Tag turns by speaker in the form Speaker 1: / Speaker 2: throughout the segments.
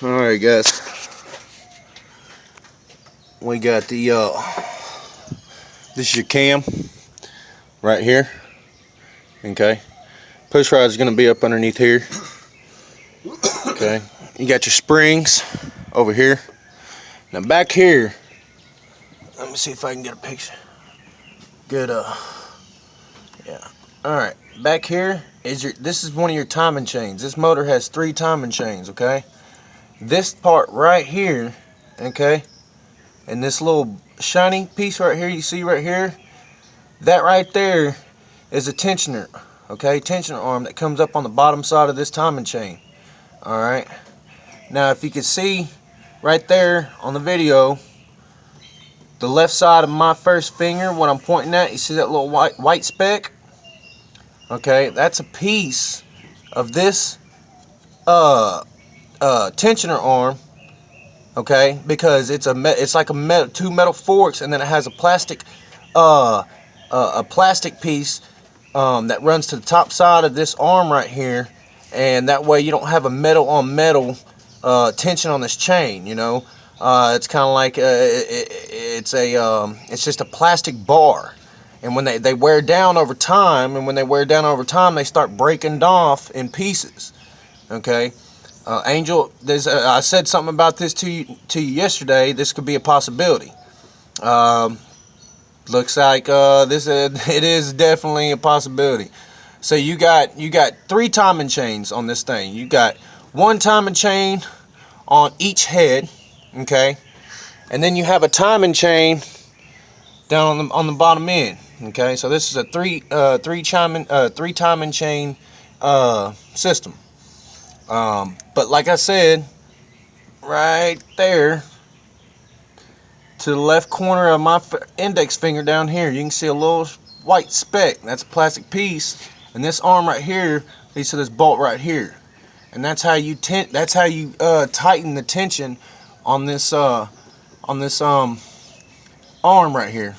Speaker 1: Alright guys, we got the this is your cam right here. Okay, push rod is going to be up underneath here. Okay, you got your springs over here. Now back here, let me see if I can get a picture. Good, yeah. Alright, back here is this is one of your timing chains. This motor has 3 timing chains, okay? This part right here, okay, and this little shiny piece right here you see right here, that right there is a tensioner, okay, tensioner arm that comes up on the bottom side of this timing chain. Alright, now if you can see right there on the video, the left side of my first finger, what I'm pointing at, you see that little white speck? Okay, that's a piece of this tensioner arm, okay, because it's like a 2 metal forks, and then it has a plastic piece that runs to the top side of this arm right here, and that way you don't have a metal on metal tension on this chain. You know, it's kind of like it's just a plastic bar, and when they wear down over time, they start breaking off in pieces. Okay. Angel, I said something about this to you yesterday. This could be a possibility. Looks like it is definitely a possibility. So you got 3 timing chains on this thing. You got 1 timing chain on each head, okay, and then you have a timing chain down on the bottom end. Okay, so this is a three timing chain system. But like I said, right there to the left corner of my index finger down here, you can see a little white speck. That's a plastic piece, and this arm right here leads to this bolt right here, and that's how you tighten the tension on this arm right here.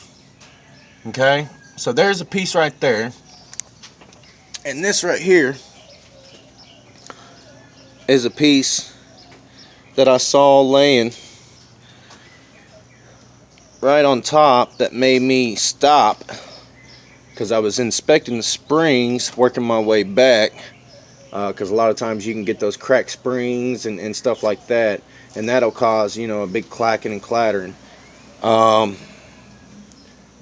Speaker 1: Okay, so there's a piece right there, and this right here is a piece that I saw laying right on top that made me stop, because I was inspecting the springs working my way back, because a lot of times you can get those cracked springs and stuff like that, and that'll cause, you know, a big clacking and clattering. The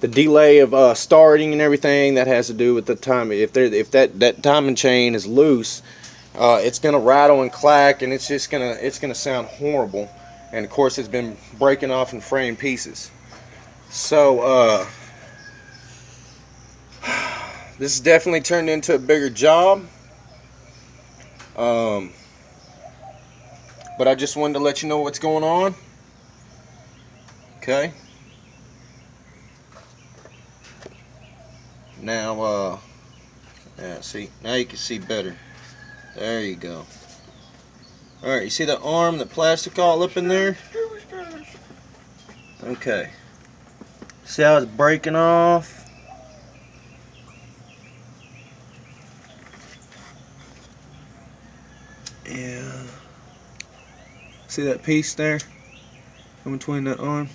Speaker 1: delay of starting and everything, that has to do with the time. If that timing chain is loose, it's gonna rattle and clack, and it's gonna sound horrible. And of course, it's been breaking off in fraying pieces. So this has definitely turned into a bigger job. But I just wanted to let you know what's going on. Okay. Now, yeah, see, now you can see better. There you go. Alright, you see the arm, the plastic all up in there? Okay. See how it's breaking off? Yeah. See that piece there? In between that arm?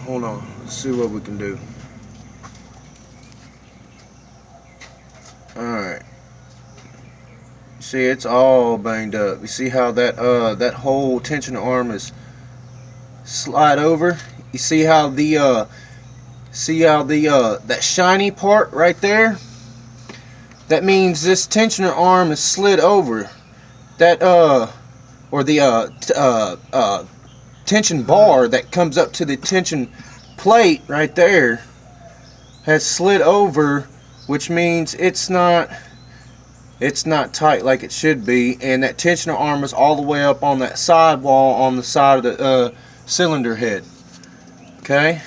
Speaker 1: Hold on, let's see what we can do. Alright. See, it's all banged up. You see how that that whole tension arm is slide over? You see how the that shiny part right there? That means this tensioner arm is slid over. That or the tension bar that comes up to the tension plate right there has slid over, which means it's not tight like it should be, and that tensioner arm is all the way up on that sidewall on the side of the cylinder head. Okay,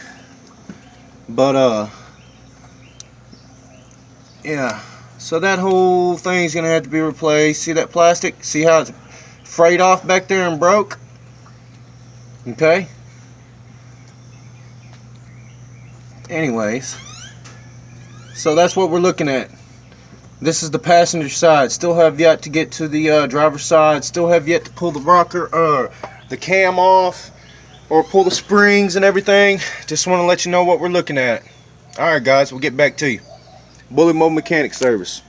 Speaker 1: but yeah, so that whole thing's gonna have to be replaced. See that plastic? See how it's frayed off back there and broke? Okay. Anyways, So that's what we're looking at. This is the passenger side. Still have yet to get to the driver's side. Still have yet to pull the rocker, the cam off, or pull the springs and everything. Just want to let you know what we're looking at. Alright guys, we'll get back to you. Bullet Mode Mechanic Service.